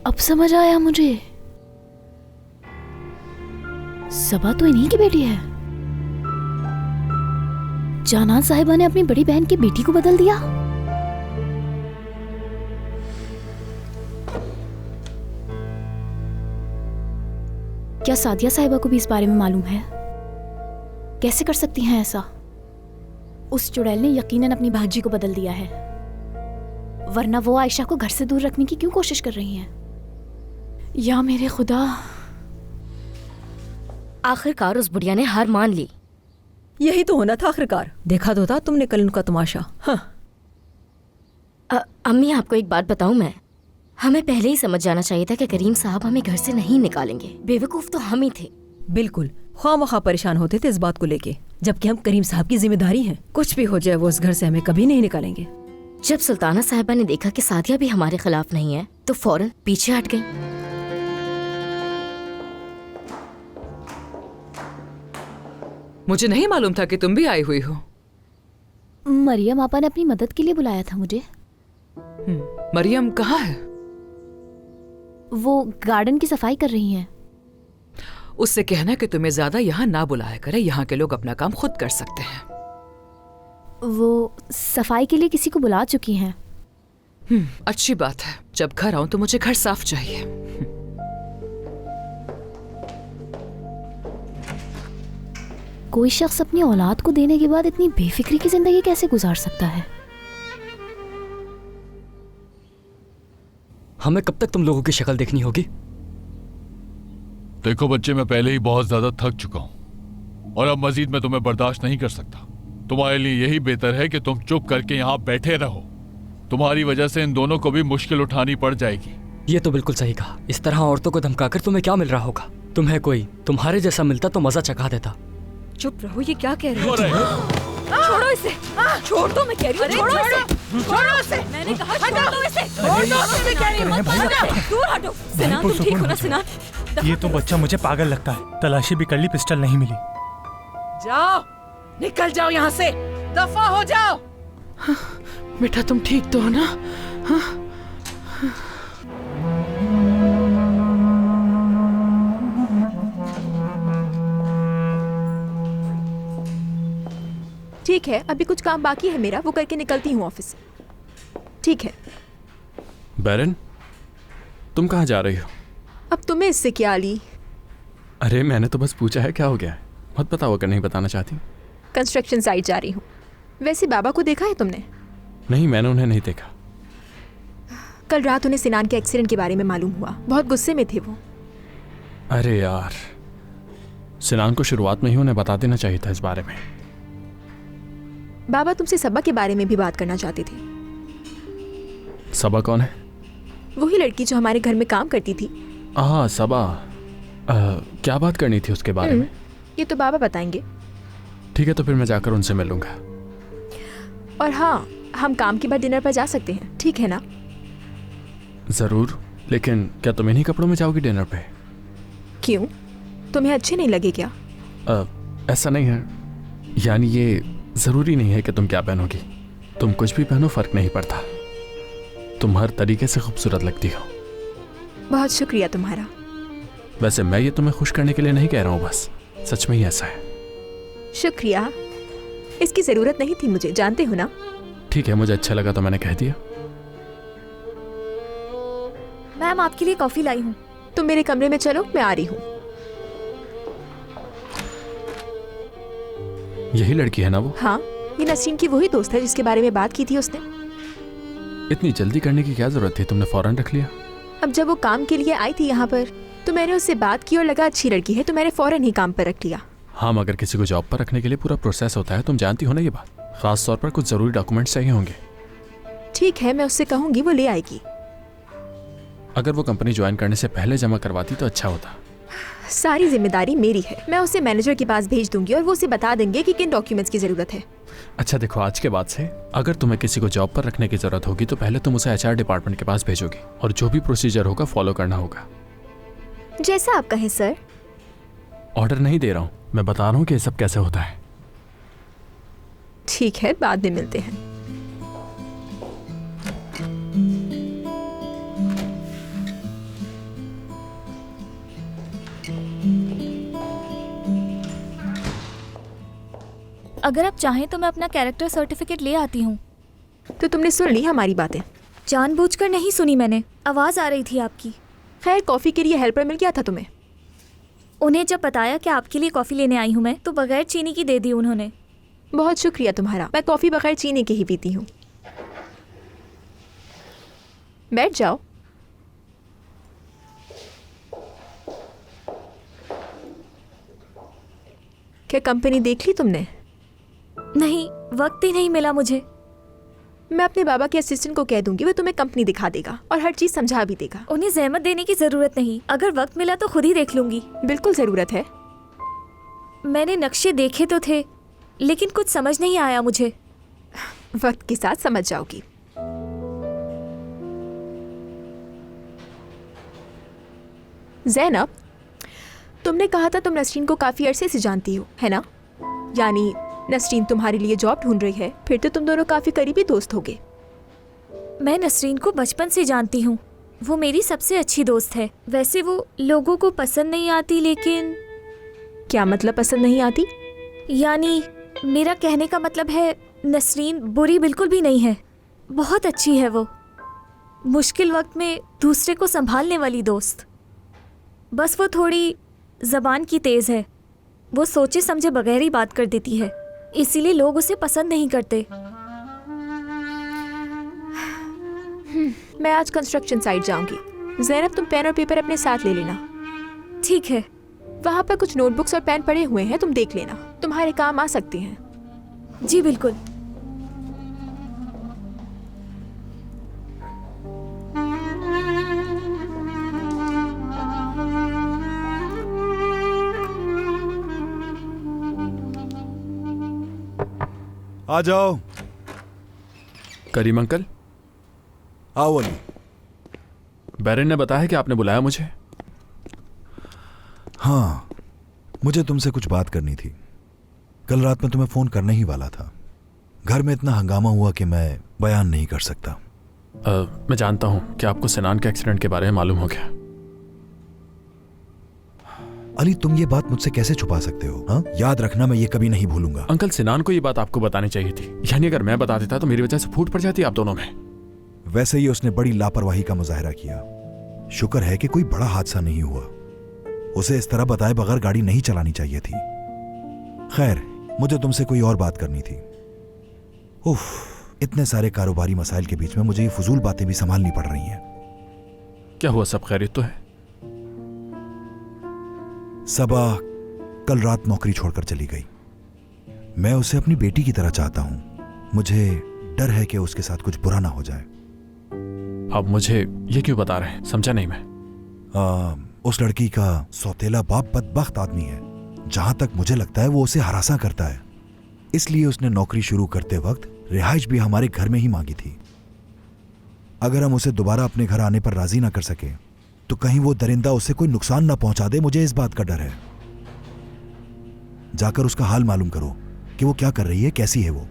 अब समझ आया मुझे, सबा तो इन्हीं की बेटी है। जानात साहिबा ने अपनी बड़ी बहन की बेटी को बदल दिया। क्या सादिया साहिबा को भी इस बारे में मालूम है? कैसे कर सकती हैं ऐसा? उस चुड़ैल ने यकीनन अपनी भांजी को बदल दिया है, वरना वो आयशा को घर से दूर रखने की क्यों कोशिश कर रही हैं? या मेरे खुदा। आखिरकार उस बुढ़िया ने हार मान ली। यही तो होना था आखिरकार। देखा तो था तुमने कल उनका तमाशा। हाँ। अम्मी, आपको एक बात बताऊं मैं, हमें पहले ही समझ जाना चाहिए था कि करीम साहब हमें घर से नहीं निकालेंगे। बेवकूफ तो हम ही थे। बिल्कुल, ख्वामख्वाह परेशान होते थे इस बात को लेके, जबकि हम करीम साहब की जिम्मेदारी हैं। कुछ भी हो जाए वो इस घर से हमें कभी नहीं निकालेंगे। जब सुल्ताना साहिबा ने देखा कि सादिया भी हमारे खिलाफ नहीं है तो फौरन पीछे हट गई। मुझे नहीं मालूम था कि तुम भी आई हुई हो। मरियम आपा ने अपनी मदद के लिए बुलाया था मुझे। मरियम कहाँ है? वो गार्डन की सफाई कर रही हैं। उससे कहना कि तुम्हें ज्यादा यहाँ ना बुलाया करे, यहाँ के लोग अपना काम खुद कर सकते हैं। वो सफाई के लिए किसी को बुला चुकी हैं। अच्छी बात है। जब घर आऊं तो मुझे घर साफ चाहिए। कोई शख्स अपनी औलाद को देने के बाद इतनी बेफिक्री की जिंदगी कैसे गुजार सकता है? हमें कब तक तुम लोगों की शक्ल देखनी होगी? देखो बच्चे, मैं पहले ही बहुत ज्यादा थक चुका हूं और अब मजीद मैं तुम्हें बर्दाश्त नहीं कर सकता। तुम्हारे लिए यही बेहतर है कि तुम चुप करके यहाँ बैठे रहो। तुम्हारी वजह से इन दोनों को भी मुश्किल उठानी पड़ जाएगी। ये तो बिल्कुल सही कहा। इस तरह औरतों को धमकाकर तुम्हें क्या मिल रहा होगा? तुम्हें कोई तुम्हारे जैसा मिलता तो मजा चखा देता। चुप रहो, ये क्या कह रहे हो? छोड़ो इसे। छोड़ दो, मैं कह रही हूँ। छोड़ो इसे। छोड़ो इसे। मैंने कहा छोड़ दो इसे। छोड़ दो, मैं कह रही हूँ। दूर हटो। सिनान, तुम ठीक हो ना सिनान? ये तो बच्चा मुझे पागल लगता है। तलाशी भी कर ली, पिस्टल नहीं मिली। जाओ, निकल जाओ यहाँ से, दफा हो जाओ। बेटा तुम ठीक तो हो ना? ठीक है, अभी कुछ काम बाकी है मेरा, वो करके निकलती हूँ ऑफिस। ठीक है। बैरन, तुम कहाँ जा रही हो? अब तुम्हें इससे क्या ली? अरे मैंने तो बस पूछा है, क्या हो गया है? मत बताओ अगर नहीं बताना चाहती। कंस्ट्रक्शन साइट जा रही हूँ। वैसे बाबा को देखा है तुमने? नहीं, मैंने उन्हें नहीं देखा। कल रात उन्हें सिनान के एक्सीडेंट के बारे में मालूम हुआ। बहुत गुस्से में थे वो। अरे यार, सिनान को शुरुआत में ही उन्हें बता देना चाहिए था इस बारे में। बाबा तुमसे सबा के बारे में भी बात करना चाहते थे। सबा कौन है? वही लड़की जो हमारे घर में काम करती थी। हाँ, सबा। क्या बात करनी थी उसके बारे में? ये तो बाबा बताएंगे। ठीक है, तो फिर मैं जाकर उनसे मिलूंगा। और हाँ, हम काम के बाद डिनर पर जा सकते हैं, ठीक है ना? जरूर, लेकिन क्या तुम इन्हीं कपड़ों में जाओगी डिनर पे? क्यों, तुम्हें अच्छे नहीं लगे क्या? ऐसा नहीं है, यानी ये जरूरी नहीं है कि तुम क्या पहनोगी। तुम कुछ भी पहनो, फर्क नहीं पड़ता। तुम हर तरीके से खूबसूरत लगती हो। बहुत शुक्रिया तुम्हारा। वैसे मैं ये तुम्हें खुश करने के लिए नहीं कह रहा हूँ, बस सच में ही ऐसा है। शुक्रिया, इसकी जरूरत नहीं थी मुझे, जानते हो ना। ठीक है, मुझे अच्छा लगा तो मैंने कह दिया। मैम, आपके लिए कॉफी लाई हूँ। तुम मेरे कमरे में चलो, मैं आ रही हूँ। यही लड़की है ना वो? हाँ, ये नसीम की वही दोस्त है जिसके बारे में बात की थी उसने। इतनी जल्दी करने की क्या जरूरत थी? तुमने फौरन रख लिया। अब जब वो काम के लिए आई थी यहाँ पर तो मैंने उससे बात की और लगा अच्छी लड़की है तो मैंने फौरन ही काम पर रख लिया। हाँ, मगर किसी को जॉब पर रखने के लिए पूरा प्रोसेस होता है, तुम जानती हो ना ये बात। खास तौर पर कुछ जरूरी डॉक्यूमेंट्स चाहिए होंगे। ठीक है, मैं उससे कहूंगी, वो ले आएगी। अगर वो कंपनी ज्वाइन करने से पहले जमा करवाती तो अच्छा होता। सारी जिम्मेदारी मेरी है। मैं उसे मैनेजर के पास भेज दूंगी और वो उसे बता देंगे कि किन डॉक्यूमेंट्स की जरूरत है। अच्छा देखो, आज के बाद से अगर तुम्हें किसी को जॉब पर रखने की जरूरत होगी तो पहले तुम उसे HR डिपार्टमेंट के पास भेजोगी और जो भी प्रोसीजर होगा फॉलो करना होगा। जैसा आप कहें सर। ऑर्डर नहीं दे रहा हूँ, मैं बता रहा हूँ कि ये सब कैसे होता है। ठीक है, बाद में मिलते हैं। अगर आप चाहें तो मैं अपना कैरेक्टर सर्टिफिकेट ले आती हूँ। तो तुमने सुन ली हमारी बातें? जानबूझकर नहीं सुनी मैंने, आवाज़ आ रही थी आपकी। खैर, कॉफ़ी के लिए हेल्पर मिल गया था तुम्हें? उन्हें जब बताया कि आपके लिए कॉफ़ी लेने आई हूँ मैं, तो बगैर चीनी की दे दी उन्होंने। बहुत शुक्रिया तुम्हारा। मैं कॉफ़ी बगैर चीनी के ही पीती हूँ। बैठ जाओ। क्या कंपनी देख ली तुमने? नहीं, वक्त ही नहीं मिला मुझे। मैं अपने बाबा के असिस्टेंट को कह दूंगी, वो तुम्हें कंपनी दिखा देगा और हर चीज समझा भी देगा। उन्हें जहमत देने की जरूरत नहीं, अगर वक्त मिला तो खुद ही देख लूंगी। बिल्कुल जरूरत है। मैंने नक्शे देखे तो थे, लेकिन कुछ समझ नहीं आया मुझे। वक्त के साथ समझ जाओगी। ज़ैनब, तुमने कहा था तुम नसरीन को काफी अरसे से जानती हो, है ना? यानी नसरीन तुम्हारे लिए जॉब ढूंढ रही है, फिर तो तुम दोनों काफी करीबी दोस्त होगे। मैं नसरीन को बचपन से जानती हूँ, वो मेरी सबसे अच्छी दोस्त है। वैसे वो लोगों को पसंद नहीं आती, लेकिन क्या मतलब पसंद नहीं आती? यानी मेरा कहने का मतलब है नसरीन बुरी बिल्कुल भी नहीं है, बहुत अच्छी है वो। मुश्किल वक्त में दूसरे को संभालने वाली दोस्त। बस वो थोड़ी ज़बान की तेज़ है, वो सोचे समझे बगैर ही बात कर देती है, इसीलिए लोग उसे पसंद नहीं करते। मैं आज कंस्ट्रक्शन साइट जाऊंगी। ज़ैनब, तुम पेन और पेपर अपने साथ ले लेना। ठीक है। वहाँ पर कुछ नोटबुक्स और पेन पड़े हुए हैं, तुम देख लेना, तुम्हारे काम आ सकती हैं। जी बिल्कुल। आ जाओ। करीम अंकल। आओ अली। बैरन ने बताया कि आपने बुलाया मुझे। हाँ, मुझे तुमसे कुछ बात करनी थी। कल रात में तुम्हें फोन करने ही वाला था। घर में इतना हंगामा हुआ कि मैं बयान नहीं कर सकता। मैं जानता हूं कि आपको सिनान के एक्सीडेंट के बारे में मालूम हो गया। अली, तुम ये बात मुझसे कैसे छुपा सकते हो? हाँ, याद रखना, मैं ये कभी नहीं भूलूंगा। अंकल, सिनान को ये बात आपको बतानी चाहिए थी। यानी अगर मैं बता देता तो मेरी वजह से फूट पड़ जाती आप दोनों में। वैसे ही उसने बड़ी लापरवाही का मुजाहरा किया। शुक्र है कि कोई बड़ा हादसा नहीं हुआ। उसे इस तरह बताए बगैर गाड़ी नहीं चलानी चाहिए थी। खैर, मुझे तुमसे कोई और बात करनी थी। उफ, इतने सारे कारोबारी मसाइल के बीच में मुझे ये फजूल बातें भी संभालनी पड़ रही हैं। क्या हुआ? सब खैरियत तो है? सबा कल रात नौकरी छोड़कर चली गई। मैं उसे अपनी बेटी की तरह चाहता हूं। मुझे डर है कि उसके साथ कुछ बुरा ना हो जाए। आप मुझे ये क्यों बता रहे हैं? समझा नहीं मैं। उस लड़की का सौतेला बाप बदबख्त आदमी है। जहां तक मुझे लगता है वो उसे हरासा करता है, इसलिए उसने नौकरी शुरू करते वक्त रिहाइश भी हमारे घर में ही मांगी थी। अगर हम उसे दोबारा अपने घर आने पर राजी ना कर सके तो कहीं वो दरिंदा उसे कोई नुकसान ना पहुंचा दे। मुझे इस बात का डर है। जाकर उसका हाल मालूम करो कि वो क्या कर रही है, कैसी है वो।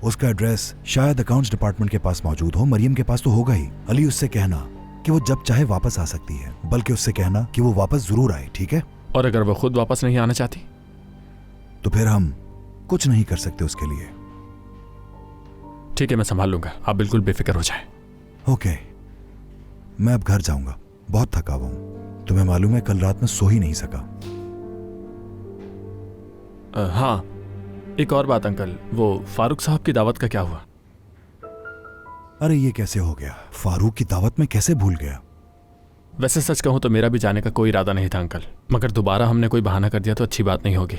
उसका एड्रेस शायद अकाउंट्स डिपार्टमेंट के पास मौजूद हो, मरियम के पास तो होगा ही। अली, उससे कहना कि वो जब चाहे वापस आ सकती है, बल्कि उससे कहना कि वो वापस जरूर आए, ठीक है? और अगर वो खुद वापस नहीं आना चाहती तो फिर हम कुछ नहीं कर सकते उसके लिए। ठीक है, मैं संभाल लूंगा, आप बिल्कुल बेफिक्र हो जाएं। ओके, मैं अब घर जाऊंगा, बहुत थका हुआ हूं। तुम्हें मालूम है कल रात में सो ही नहीं सका। हाँ, एक और बात अंकल, वो फारूक साहब की दावत का क्या हुआ? अरे ये कैसे हो गया? फारूक की दावत में कैसे भूल गया? वैसे सच कहूं तो मेरा भी जाने का कोई इरादा नहीं था अंकल, मगर दोबारा हमने कोई बहाना कर दिया तो अच्छी बात नहीं होगी।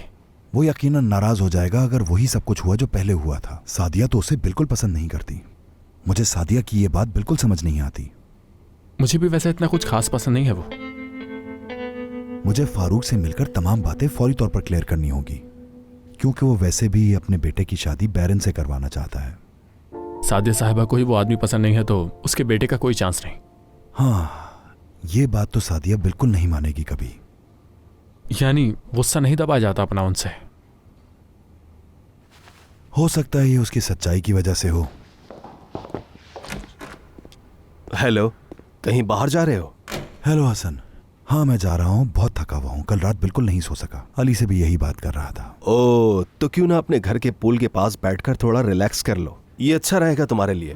वो यकीनन नाराज हो जाएगा अगर वही सब कुछ हुआ जो पहले हुआ था। सादिया तो उसे बिल्कुल पसंद नहीं करती। मुझे सादिया की ये बात बिल्कुल समझ नहीं आती। मुझे भी वैसे इतना कुछ खास पसंद नहीं है वो। मुझे फारूक से मिलकर तमाम बातें फौरी तौर पर क्लियर करनी होगी, क्योंकि वो वैसे भी अपने बेटे की शादी बैरन से करवाना चाहता है। सादिया साहिबा को ही वो आदमी पसंद नहीं है तो उसके बेटे का कोई चांस नहीं। हाँ, ये बात तो सादिया बिल्कुल नहीं मानेगी कभी। यानी गुस्सा नहीं दबा जाता अपना उनसे? हो सकता है ये उसकी सच्चाई की वजह से हो। हेलो, कहीं बाहर जा रहे हो? हेलो हसन। हाँ मैं जा रहा हूँ, बहुत थका हुआ हूँ, कल रात बिल्कुल नहीं सो सका। अली से भी यही बात कर रहा था। ओ, तो क्यों ना अपने घर के पूल के पास बैठकर थोड़ा रिलैक्स कर लो, ये अच्छा रहेगा तुम्हारे लिए।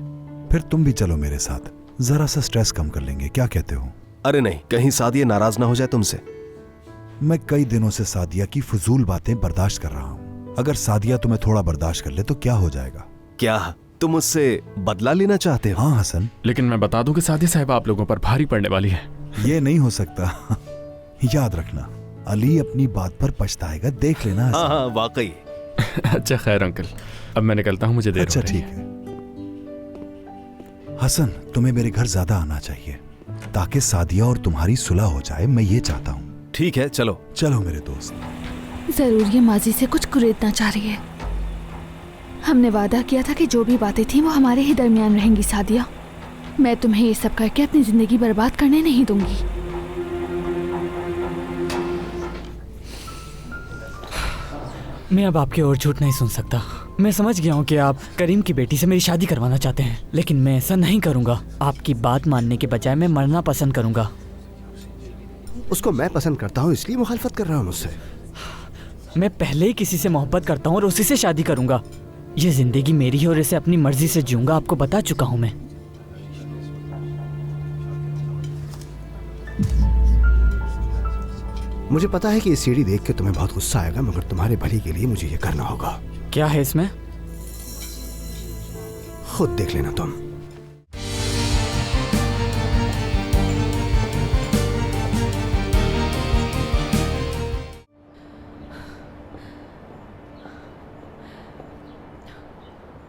फिर तुम भी चलो मेरे साथ, जरा सा स्ट्रेस कम कर लेंगे, क्या कहते हो? अरे नहीं, कहीं सादिया नाराज ना हो जाए तुमसे। मैं कई दिनों से सादिया की फजूल बातें बर्दाश्त कर रहा हूँ। अगर सादिया तुम्हें थोड़ा बर्दाश्त कर ले तो क्या हो जाएगा? क्या तुम मुझसे बदला लेना चाहते हो? हाँ हसन, लेकिन मैं बता दूं कि सादिया साहिबा आप लोगों पर भारी पड़ने वाली है। ये नहीं हो सकता। याद रखना, अली अपनी बात पर पछताएगा, देख लेना। हाँ हाँ वाकई। अच्छा खैर अंकल, अब मैं निकलता हूँ, मुझे देर अच्छा हो रही ठीक है। हसन, तुम्हें मेरे घर ज्यादा आना चाहिए ताकि सादिया और तुम्हारी सुलह हो जाए, मैं ये चाहता हूँ। ठीक है, चलो चलो मेरे दोस्त। जरूर ये माजी से कुछ कुरेदना चाह रही है। हमने वादा किया था कि जो भी बातें थी वो हमारे ही दरमियान रहेंगी सादिया। मैं तुम्हें ये सब करके अपनी जिंदगी बर्बाद करने नहीं दूंगी। मैं अब आपकी और झूठ नहीं सुन सकता। मैं समझ गया हूँ कि आप करीम की बेटी से मेरी शादी करवाना चाहते हैं, लेकिन मैं ऐसा नहीं करूँगा। आपकी बात मानने के बजाय मैं मरना पसंद करूँगा। उसको मैं पसंद करता हूँ इसलिए मुखालफत कर रहा हूँ मुझसे। मैं पहले ही किसी से मोहब्बत करता हूँ और उसी से शादी करूँगा। ये जिंदगी मेरी है और इसे अपनी मर्जी से जीऊँगा, आपको बता चुका हूँ मैं। मुझे पता है कि ये सीढ़ी देख के तुम्हें बहुत गुस्सा आएगा, मगर तुम्हारे भले के लिए मुझे ये करना होगा। क्या है इसमें? खुद देख लेना तुम।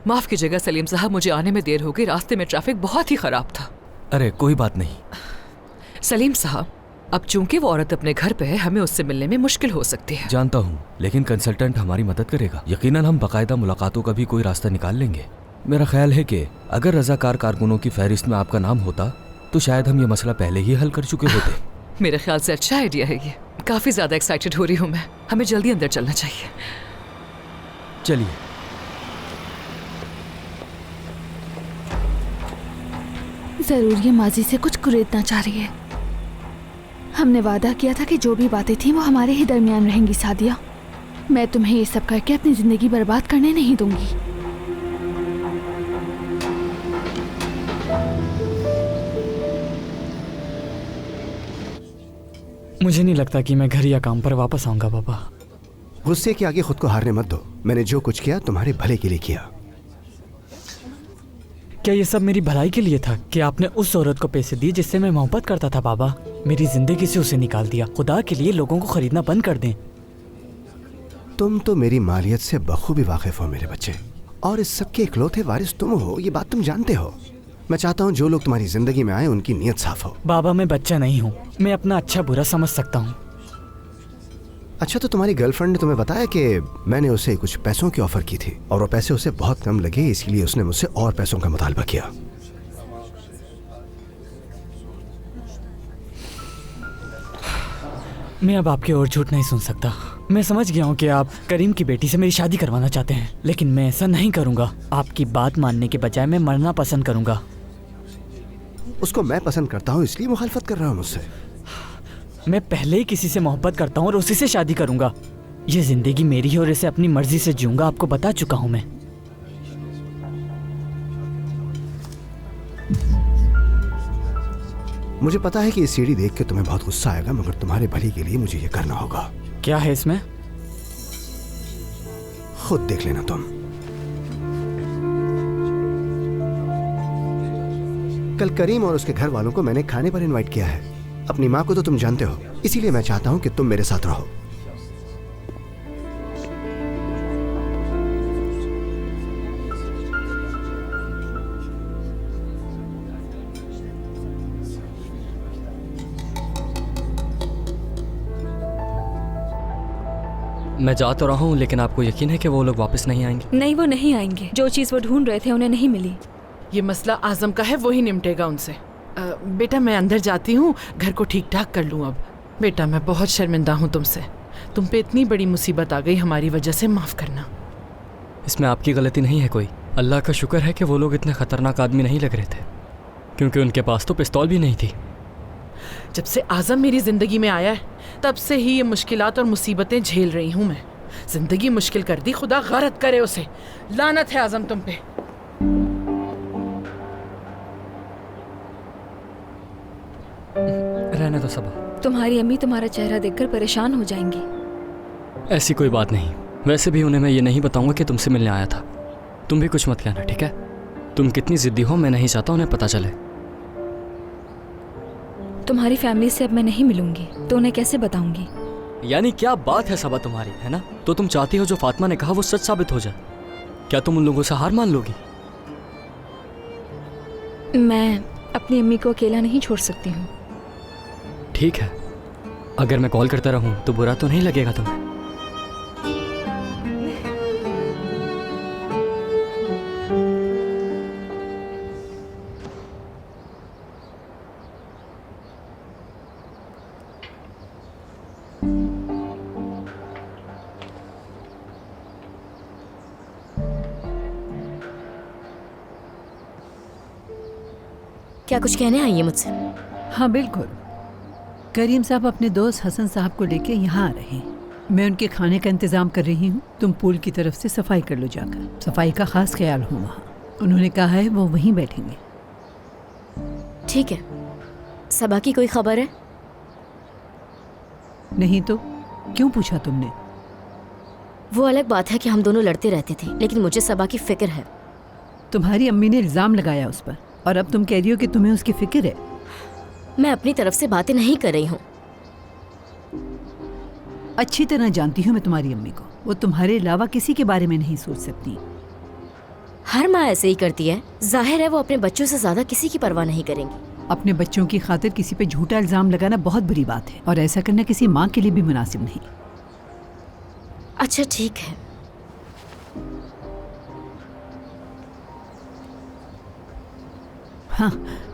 माफ कीजिएगा सलीम साहब, मुझे आने में देर हो गई, रास्ते में ट्रैफिक बहुत ही खराब था। अरे कोई बात नहीं। सलीम साहब, अब चूंकि वो औरत अपने घर पे है, हमें उससे मिलने में मुश्किल हो सकती है। जानता हूँ, लेकिन कंसल्टेंट हमारी मदद करेगा। यकीनन हम बाकायदा मुलाकातों का भी कोई रास्ता निकाल लेंगे। मेरा ख्याल है कि अगर रजाकार कारकुनों की फहरिस्त में आपका नाम होता तो शायद हम ये मसला पहले ही हल कर चुके होते। मेरे ख्याल से अच्छा आइडिया है ये। काफी ज्यादा एक्साइटेड हो रही हूँ मैं। हमें जल्दी अंदर चलना चाहिए। चलिए। जरूर ये माजी से कुछ कुरेदना चाह रही है। हमने वादा किया था कि जो भी बातें थी वो हमारे ही दरमियान रहेंगी सादिया। मैं तुम्हें ये सब करके अपनी जिंदगी बर्बाद करने नहीं दूंगी। मुझे नहीं लगता कि मैं घर या काम पर वापस आऊंगा पापा। गुस्से के आगे खुद को हारने मत दो। मैंने जो कुछ किया तुम्हारे भले के लिए किया। क्या ये सब मेरी भलाई के लिए था कि आपने उस औरत को पैसे दिए जिससे मैं मोहब्बत करता था? बाबा, मेरी जिंदगी से उसे निकाल दिया। खुदा के लिए लोगों को खरीदना बंद कर दें। तुम तो मेरी मालियत से बखूबी वाकिफ हो मेरे बच्चे, और इस सब के इकलौते वारिस तुम हो, ये बात तुम जानते हो। मैं चाहता हूँ जो लोग तुम्हारी जिंदगी में आए उनकी नीयत साफ हो। बाबा, मैं बच्चा नहीं हूँ, मैं अपना अच्छा बुरा समझ सकता हूँ। अच्छा, तो तुम्हारी गर्लफ्रेंड ने तुम्हें बताया कि मैंने उसे कुछ पैसों की ऑफर की थी और वो पैसे उसे बहुत कम लगे, इसलिए उसने मुझसे और पैसों का मुतालबा किया। मैं अब आपकी और झूठ नहीं सुन सकता। मैं समझ गया हूँ कि आप करीम की बेटी से मेरी शादी करवाना चाहते हैं, लेकिन मैं ऐसा नहीं करूँगा। आपकी बात मानने के बजाय मैं मरना पसंद करूँगा। उसको मैं पसंद करता हूँ इसलिए मुखालफत कर रहा हूँ मुझसे। मैं पहले ही किसी से मोहब्बत करता हूँ और उसी से शादी करूँगा। ये जिंदगी मेरी है और इसे अपनी मर्जी से जीऊँगा, आपको बता चुका हूँ मैं। मुझे पता है कि ये सीढ़ी देख के तुम्हें बहुत गुस्सा आएगा, मगर तुम्हारे भले के लिए मुझे ये करना होगा। क्या है इसमें? खुद देख लेना तुम। कल करीम और उसके घर वालों को मैंने खाने पर इनवाइट किया है। अपनी माँ को तो तुम जानते हो, इसीलिए मैं चाहता हूँ कि तुम मेरे साथ रहो। मैं जा तो रहा हूँ, लेकिन आपको यकीन है कि वो लोग वापस नहीं आएंगे? नहीं, वो नहीं आएंगे। जो चीज वो ढूंढ रहे थे उन्हें नहीं मिली। ये मसला आजम का है, वही निपटेगा उनसे। बेटा मैं अंदर जाती हूँ, घर को ठीक ठाक कर लूँ अब। बेटा मैं बहुत शर्मिंदा हूँ तुमसे। तुम पे इतनी बड़ी मुसीबत आ गई हमारी वजह से, माफ़ करना। इसमें आपकी गलती नहीं है कोई। अल्लाह का शुक्र है कि वो लोग इतने ख़तरनाक आदमी नहीं लग रहे थे, क्योंकि उनके पास तो पिस्तौल भी नहीं थी। जब से आजम मेरी जिंदगी में आया है तब से ही ये मुश्किलात और मुसीबतें झेल रही हूँ मैं। जिंदगी मुश्किल कर दी, खुदा गारत करे उसे। लानत है आजम तुम पे। रहने दो सबा। तुम्हारी अम्मी तुम्हारा चेहरा देखकर परेशान हो जाएंगी। ऐसी कोई बात नहीं। वैसे भी उन्हें मैं ये नहीं बताऊंगा कि तुमसे मिलने आया था। तुम भी कुछ मत कहना, ठीक है? तुम कितनी जिद्दी हो मैं नहीं चाहता उन्हें पता चले। तुम्हारी फैमिली से अब मैं नहीं मिलूंगी तो उन्हें कैसे बताऊंगी? यानी क्या बात है सबा तुम्हारी, है ना? तो तुम चाहती हो जो फातिमा ने कहा वो सच साबित हो जाए। क्या तुम उन लोगों से हार मान लोगी? मैं अपनी अम्मी को अकेला नहीं छोड़ सकती हूँ। ठीक है, अगर मैं कॉल करता रहूं तो बुरा तो नहीं लगेगा तुम्हें? क्या कुछ कहने आई है मुझसे? हाँ बिल्कुल। करीम साहब अपने दोस्त हसन साहब को लेके यहाँ आ रहे हैं। मैं उनके खाने का इंतज़ाम कर रही हूँ। तुम पूल की तरफ से सफाई कर लो जाकर। सफाई का खास ख्याल हो वहाँ। उन्होंने कहा है वो वहीं बैठेंगे। ठीक है। सबा की कोई खबर है? नहीं तो क्यों पूछा तुमने? वो अलग बात है कि हम दोनों लड़ते रहते थे, लेकिन मुझे सबा की फिक्र है। तुम्हारी अम्मी ने इल्ज़ाम लगाया उस पर और अब तुम कह रही हो कि तुम्हें उसकी फिक्र है। मैं अपनी तरफ से बातें नहीं कर रही हूँ। अच्छी तरह जानती हूँ मैं तुम्हारी अम्मी को। वो तुम्हारे अलावा किसी के बारे में नहीं सोच सकती। हर माँ ऐसे ही करती है। जाहिर है वो अपने बच्चों से ज्यादा किसी की परवाह नहीं करेंगी। अपने बच्चों की खातिर किसी पे झूठा इल्जाम लगाना बहुत बुरी बात है और ऐसा करना किसी माँ के लिए भी मुनासिब नहीं। अच्छा ठीक है। हाँ,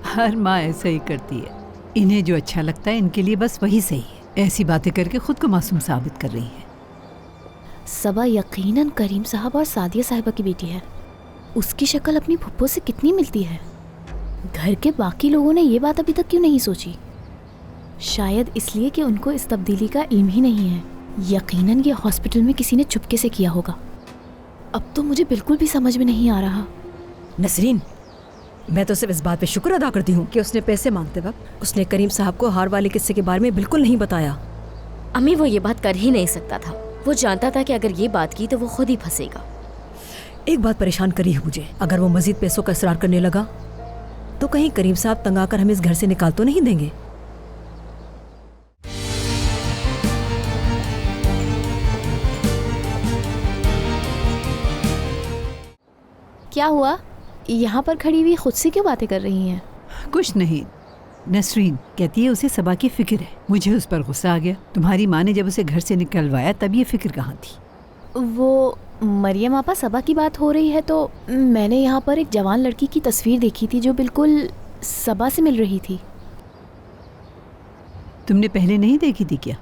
हर माँ ऐसा ही करती है। इन्हें जो अच्छा लगता है इनके लिए बस वही सही है। ऐसी बातें करके खुद को मासूम साबित कर रही है। सबा यकीनन करीम साहब और सादिया साहिबा की बेटी है। उसकी शक्ल अपनी फुप्पो से कितनी मिलती है। घर के बाकी लोगों ने ये बात अभी तक क्यों नहीं सोची? शायद इसलिए कि उनको इस तब्दीली का इल्म ही नहीं है। यकीनन ये हॉस्पिटल में किसी ने चुपके से किया होगा। अब तो मुझे बिल्कुल भी समझ में नहीं आ रहा। नसरीन, मैं तो सिर्फ इस बात पे शुक्र अदा करती हूँ कि उसने पैसे मांगते वक्त उसने करीम साहब को हार वाले किस्से के बारे में बिल्कुल नहीं बताया। अम्मी वो ये बात कर ही नहीं सकता था। वो जानता था कि अगर ये बात की तो वो खुद ही फंसेगा। एक बात परेशान करी है मुझे। अगर वो मजीद पैसों का इसरार करने लगा तो कहीं करीम साहब तंग आकर हमें इस घर से निकाल तो नहीं देंगे। क्या हुआ? यहाँ पर खड़ी हुई खुद से क्यों बातें कर रही हैं? कुछ नहीं। नसरीन कहती है उसे सबा की फिक्र है। मुझे उस पर गुस्सा आ गया। तुम्हारी माँ ने जब उसे घर से निकलवाया तब ये फिक्र कहाँ थी? वो मरियम आपा सबा की बात हो रही है तो मैंने यहाँ पर एक जवान लड़की की तस्वीर देखी थी जो बिल्कुल सबा से मिल रही थी। तुमने पहले नहीं देखी थी क्या?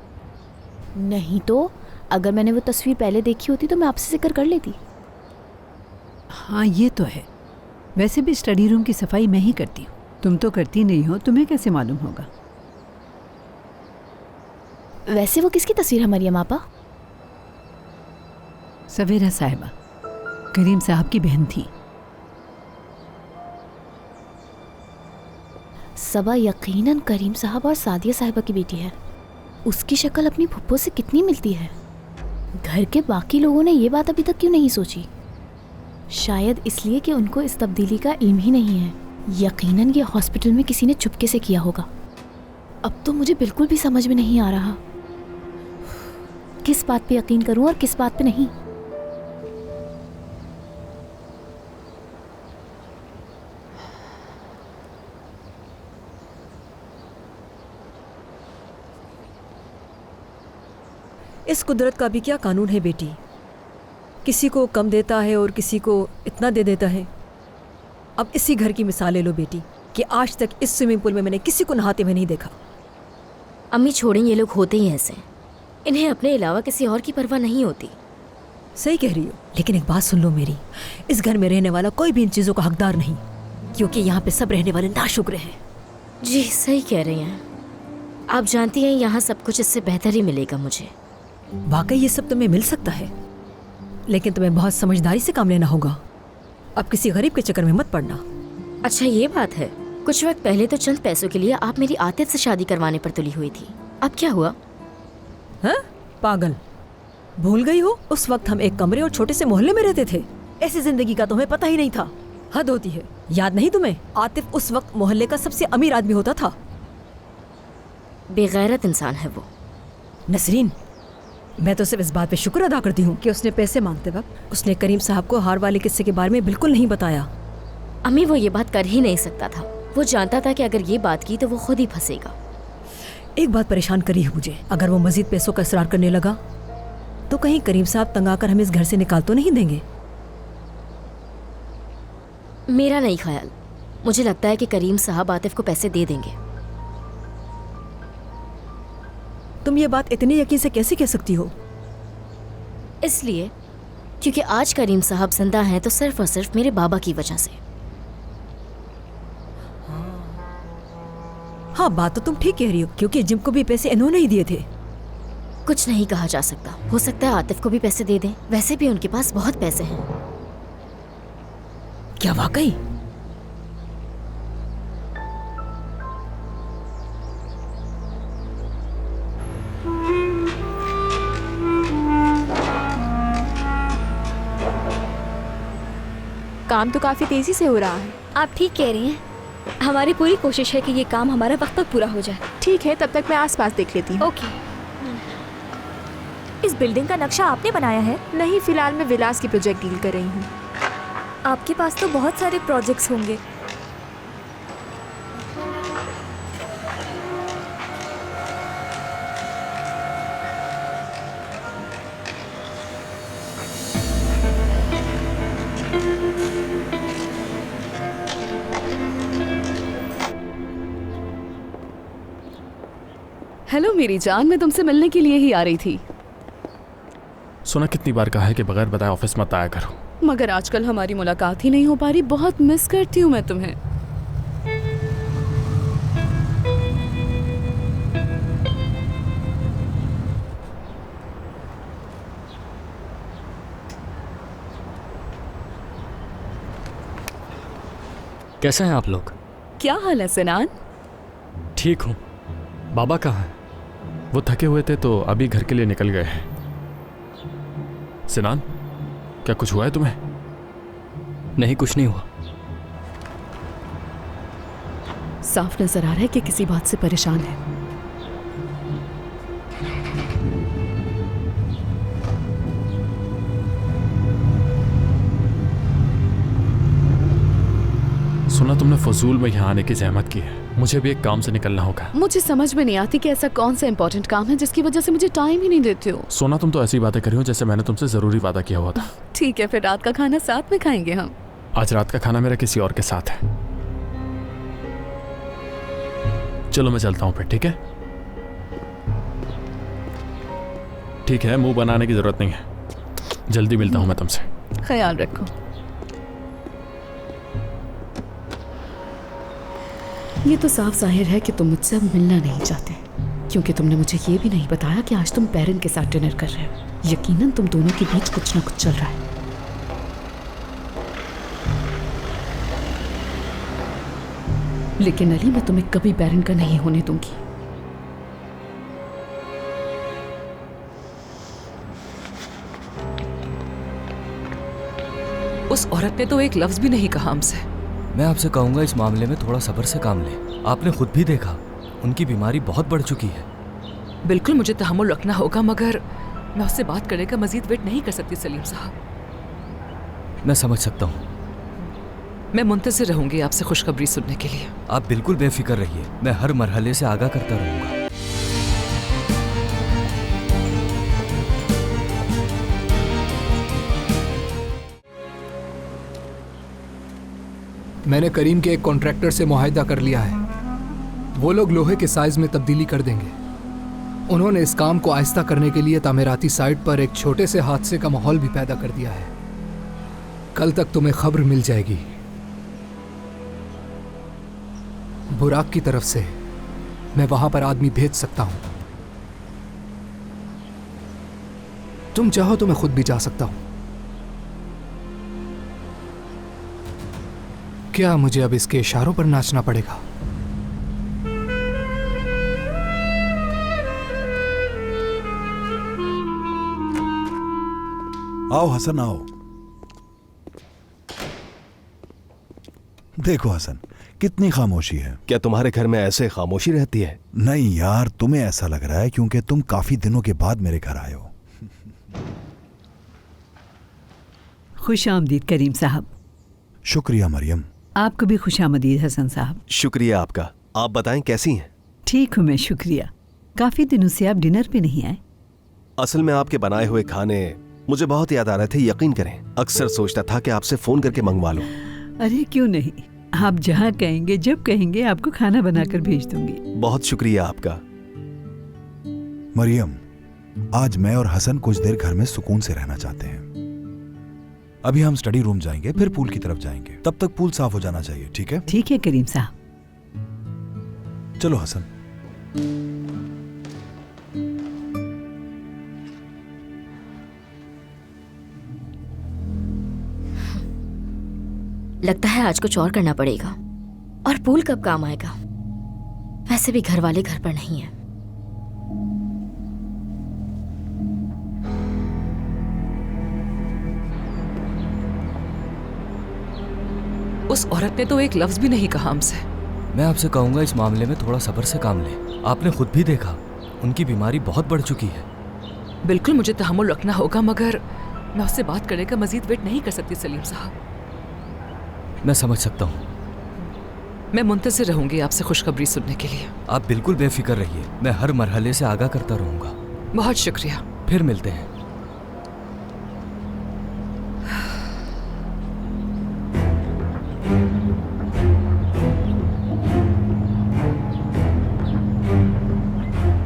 नहीं तो अगर मैंने वो तस्वीर पहले देखी होती तो मैं आपसे जिक्र कर लेती। हाँ ये तो है। वैसे भी स्टडी रूम की सफाई मैं ही करती हूँ। तुम तो करती नहीं हो, तुम्हें कैसे मालूम होगा? वैसे वो किसकी तस्वीर है मरियम आपा? सवेरा साहिबा, करीम साहब की बहन थी। सबा यकीनन करीम साहब और सादिया साहिबा की बेटी है। उसकी शक्ल अपनी फुप्पो से कितनी मिलती है। घर के बाकी लोगों ने ये बात अभी तक क्यों नहीं सोची? शायद इसलिए कि उनको इस तब्दीली का इल्म ही नहीं है। यकीनन ये हॉस्पिटल में किसी ने चुपके से किया होगा। अब तो मुझे बिल्कुल भी समझ में नहीं आ रहा किस बात पे यकीन करूं और किस बात पे नहीं। इस कुदरत का भी क्या कानून है बेटी? किसी को कम देता है और किसी को इतना दे देता है। अब इसी घर की मिसाल ले लो बेटी कि आज तक इस स्विमिंग पूल में मैंने किसी को नहाते हुए नहीं देखा। अम्मी छोड़ें, ये लोग होते ही ऐसे। इन्हें अपने अलावा किसी और की परवाह नहीं होती। सही कह रही हो, लेकिन एक बात सुन लो मेरी। इस घर में रहने वाला कोई भी इन चीज़ों का हकदार नहीं, क्योंकि यहाँ पे सब रहने वाले नाशुक्र हैं। जी सही कह रही हैं। आप जानती हैं यहाँ सब कुछ इससे बेहतर ही मिलेगा मुझे। वाकई ये सब तुम्हें मिल सकता है, लेकिन तुम्हें बहुत समझदारी से काम लेना होगा। अब किसी गरीब के चक्कर में मत पड़ना। अच्छा ये बात है, कुछ वक्त पहले तो चंद पैसों के लिए आप मेरी आतिफ से शादी करवाने पर तुली हुई थी, अब क्या हुआ? हाँ? पागल, भूल गई हो? उस वक्त हम एक कमरे और छोटे से मोहल्ले में रहते थे। ऐसी जिंदगी का तुम्हें पता ही नहीं था। हद होती है। याद नहीं तुम्हें? आतिफ उस वक्त मोहल्ले का सबसे अमीर आदमी होता था। बेगैरत इंसान है वो। नसरीन, मैं तो सिर्फ इस बात पे शुक्र अदा करती हूँ कि उसने पैसे मांगते वक्त उसने करीम साहब को हार वाले किस्से के बारे में बिल्कुल नहीं बताया। अम्मी वो ये बात कर ही नहीं सकता था। वो जानता था कि अगर ये बात की तो वो खुद ही फंसेगा। एक बात परेशान करी है मुझे, अगर वो मजीद पैसों का इसरार करने लगा तो कहीं करीम साहब तंग आकर हमें इस घर से निकाल तो नहीं देंगे? मेरा नहीं ख्याल। मुझे लगता है कि करीम साहब आतिफ को पैसे दे देंगे। तुम ये बात इतने यकीन से कैसे कह सकती हो? इसलिए क्योंकि आज करीम साहब जिंदा हैं तो सिर्फ और सिर्फ मेरे बाबा की वजह से। हाँ, बात तो तुम ठीक कह रही हो, क्योंकि जिम को भी पैसे इन्होंने ही दिए थे। कुछ नहीं कहा जा सकता। हो सकता है आतिफ को भी पैसे दे दें। वैसे भी उनके पास बहुत पैसे हैं। क्या वाकई? काम तो काफी तेजी से हो रहा है। आप ठीक कह रही हैं। हमारी पूरी कोशिश है कि ये काम हमारा वक्त तक पूरा हो जाए। ठीक है, तब तक मैं आसपास देख लेती हूँ। ओके। इस बिल्डिंग का नक्शा आपने बनाया है? नहीं, फिलहाल मैं विलास की प्रोजेक्ट डील कर रही हूँ। आपके पास तो बहुत सारे प्रोजेक्ट्स होंगे। हेलो मेरी जान, मैं तुमसे मिलने के लिए ही आ रही थी। सुना कितनी बार कहा है कि बगैर बताए ऑफिस मत आया करो, मगर आजकल हमारी मुलाकात ही नहीं हो पा रही। बहुत मिस करती हूँ मैं तुम्हें। कैसे हैं आप लोग? क्या हाल है सिनान? ठीक हूँ। बाबा कहाँ हैं? वो थके हुए थे तो अभी घर के लिए निकल गए हैं। सिनान, क्या कुछ हुआ है तुम्हें? नहीं, कुछ नहीं हुआ। साफ नजर आ रहा है कि किसी बात से परेशान है। सुना तुमने फजूल में यहाँ आने की जहमत की है। मुझे भी एक काम से निकलना होगा। मुझे समझ में नहीं आती कि ऐसा कौन सा इंपॉर्टेंट काम है जिसकी वजह से मुझे टाइम ही नहीं देते हो। सोना, तुम तो ऐसी बातें करी हो जैसे मैंने तुमसे जरूरी वादा किया हुआ था। ठीक है, फिर रात का खाना साथ में खाएंगे हम। आज रात का खाना मेरा किसी और के साथ है। चलो मैं चलता हूँ फिर, ठीक है? ठीक है, मुंह बनाने की जरूरत नहीं है। जल्दी मिलता हूँ मैं तुमसे। ख्याल रखो। ये तो साफ जाहिर है कि तुम मुझसे अब मिलना नहीं चाहते, क्योंकि तुमने मुझे ये भी नहीं बताया कि आज तुम पेरेंट के साथ डिनर कर रहे हो। यकीनन तुम दोनों के बीच कुछ ना कुछ चल रहा है। लेकिन अली, मैं तुम्हें कभी पेरेंट का नहीं होने दूंगी। उस औरत ने तो एक लफ्ज भी नहीं कहा हमसे। मैं आपसे कहूंगा इस मामले में थोड़ा सब्र से काम ले। आपने खुद भी देखा, उनकी बीमारी बहुत बढ़ चुकी है। बिल्कुल मुझे तहम्मुल रखना होगा, मगर मैं उससे बात करने का मजीद वेट नहीं कर सकती सलीम साहब। मैं समझ सकता हूँ। मैं मुंतज़िर रहूंगी आपसे खुशखबरी सुनने के लिए। आप बिल्कुल बेफिक्र रहिए, मैं हर मरहले से आगाह करता रहूंगा। मैंने करीम के एक कॉन्ट्रैक्टर से मुआहिदा कर लिया है। वो लोग लोहे के साइज में तब्दीली कर देंगे। उन्होंने इस काम को आहिस्ता करने के लिए तामीराती साइट पर एक छोटे से हादसे का माहौल भी पैदा कर दिया है। कल तक तुम्हें खबर मिल जाएगी बुराक की तरफ से मैं वहां पर आदमी भेज सकता हूं। तुम चाहो तो मैं खुद भी जा सकता हूं। क्या मुझे अब इसके इशारों पर नाचना पड़ेगा? आओ हसन आओ। देखो हसन, कितनी खामोशी है। क्या तुम्हारे घर में ऐसे खामोशी रहती है? नहीं यार, तुम्हें ऐसा लग रहा है क्योंकि तुम काफी दिनों के बाद मेरे घर आए हो। खुश आमदीद करीम साहब। शुक्रिया मरियम। आपको भी खुश आमदीद हसन साहब। शुक्रिया आपका। आप बताएं कैसी हैं? ठीक हूँ मैं, शुक्रिया। काफी दिनों से आप डिनर पे नहीं आए। असल में आपके बनाए हुए खाने मुझे बहुत याद आ रहे थे, यकीन करें। अक्सर सोचता था कि आपसे फोन करके मंगवा लूं। अरे क्यों नहीं, आप जहाँ कहेंगे जब कहेंगे आपको खाना बनाकर भेज दूंगी। बहुत शुक्रिया आपका। मरियम, आज मैं और हसन कुछ देर घर में सुकून से रहना चाहते हैं। अभी हम स्टडी रूम जाएंगे, फिर पूल की तरफ जाएंगे। तब तक पूल साफ हो जाना चाहिए, ठीक है? ठीक है करीम साहब। चलो हसन। लगता है आज कुछ और करना पड़ेगा। और पूल कब काम आएगा? वैसे भी घर वाले घर पर नहीं है। उस औरत ने तो एक लफ्ज भी नहीं कहा हमसे। मैं आपसे कहूंगा इस मामले में थोड़ा सब्र से काम लें। आपने खुद भी देखा, उनकी बीमारी बहुत बढ़ चुकी है। बिल्कुल मुझे तहम्मुल रखना होगा, मगर मैं उससे बात करने का मजीद वेट नहीं कर सकती सलीम साहब। मैं समझ सकता हूँ। मैं मुंतज़िर रहूंगी आपसे खुशखबरी सुनने के लिए। आप बिल्कुल बेफिक्र रहिए, मैं हर मरहले से आगाह करता रहूंगा। बहुत शुक्रिया। फिर मिलते हैं।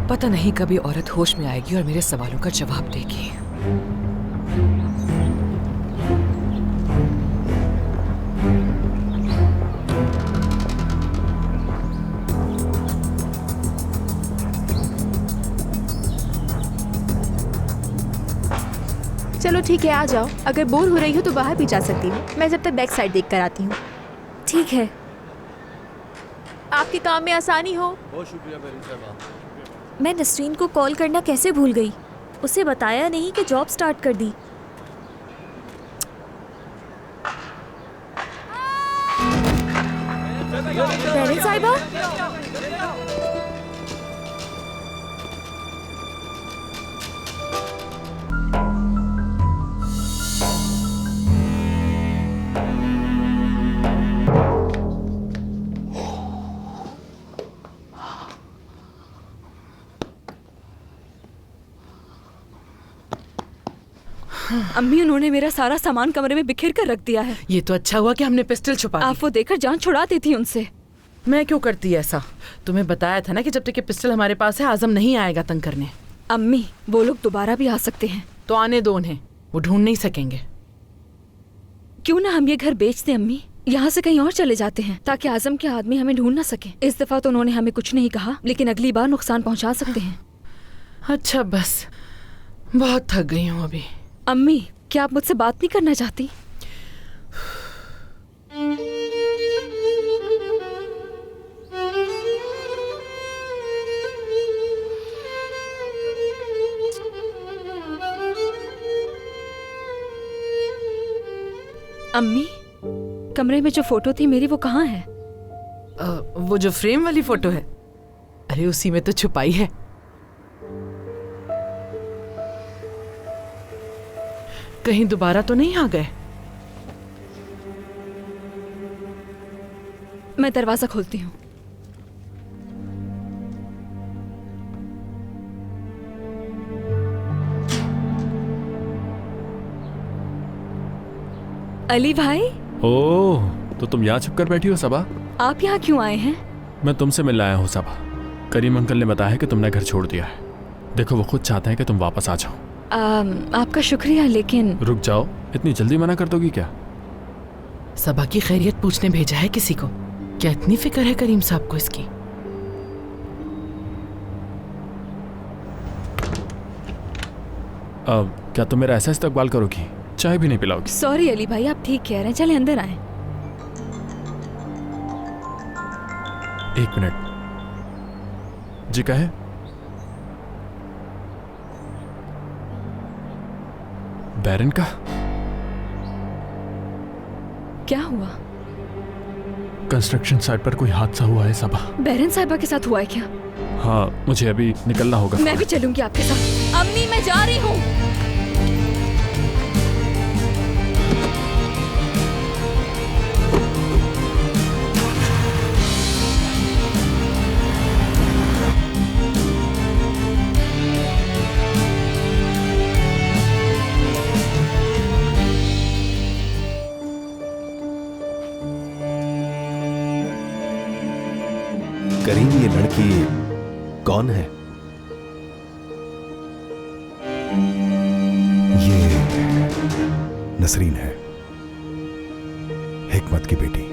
पता नहीं कभी औरत होश में आएगी और मेरे सवालों का जवाब देगी। चलो ठीक है, आ जाओ। अगर बोर हो रही हो तो बाहर भी जा सकती हूँ। मैं जब तक बैक साइड देख कर आती हूँ। ठीक है, आपके काम में आसानी हो। बहुत शुक्रिया मेरी साहब। मैं नसरीन को कॉल करना कैसे भूल गई। उसे बताया नहीं कि जॉब स्टार्ट कर दी। बेरिन साहिबा, अम्मी, उन्होंने मेरा सारा सामान कमरे में बिखेर कर रख दिया है। ये तो अच्छा हुआ कि हमने पिस्टल छुपा दी। आप वो देकर जान छुड़ाती थी उनसे। मैं क्यों करती ऐसा? तुम्हें बताया था ना कि जब तक ये पिस्टल हमारे पास है आजम नहीं आएगा तंग करने। अम्मी, वो लोग दोबारा भी आ सकते हैं। तो आने दो उन्हें, वो ढूंढ नहीं सकेंगे। क्यों ना हम ये घर बेच दें अम्मी, यहाँ से कहीं और चले जाते हैं ताकि आजम के आदमी हमें ढूंढ ना सके। इस दफा तो उन्होंने हमें कुछ नहीं कहा, लेकिन अगली बार नुकसान पहुँचा सकते हैं। अच्छा बस, बहुत थक गई हूँ अभी। अम्मी, क्या आप मुझसे बात नहीं करना चाहती? अम्मी, कमरे में जो फोटो थी मेरी, वो कहाँ है? वो जो फ्रेम वाली फोटो है, अरे उसी में तो छुपाई है। कहीं दोबारा तो नहीं आ गए? मैं दरवाजा खोलती हूँ। अली भाई। ओह, तो तुम यहाँ छुप कर बैठी हो सबा? आप यहाँ क्यों आए हैं? मैं तुमसे मिलने आया हूँ सबा। करीम अंकल ने बताया कि तुमने घर छोड़ दिया है। देखो, वो खुद चाहते हैं कि तुम वापस आ जाओ। आपका शुक्रिया, लेकिन रुक जाओ, इतनी जल्दी मना कर दोगी क्या? सबा की खैरियत पूछने भेजा है किसी को? क्या इतनी फिक्र है करीम साहब को इसकी? अब क्या तुम मेरा ऐसा इस्तकबाल करोगी? चाय भी नहीं पिलाओगी? सॉरी अली भाई, आप ठीक कह रहे हैं, चले अंदर आए। एक मिनट जी, कहे बैरन का क्या हुआ? कंस्ट्रक्शन साइट पर कोई हादसा हुआ है सबा। बैरन साहिबा के साथ हुआ है क्या? हाँ, मुझे अभी निकलना होगा। मैं भी चलूंगी आपके साथ। अम्मी मैं जा रही हूँ। करीम, ये लड़की कौन है? ये नसरीन है, हिकमत की बेटी।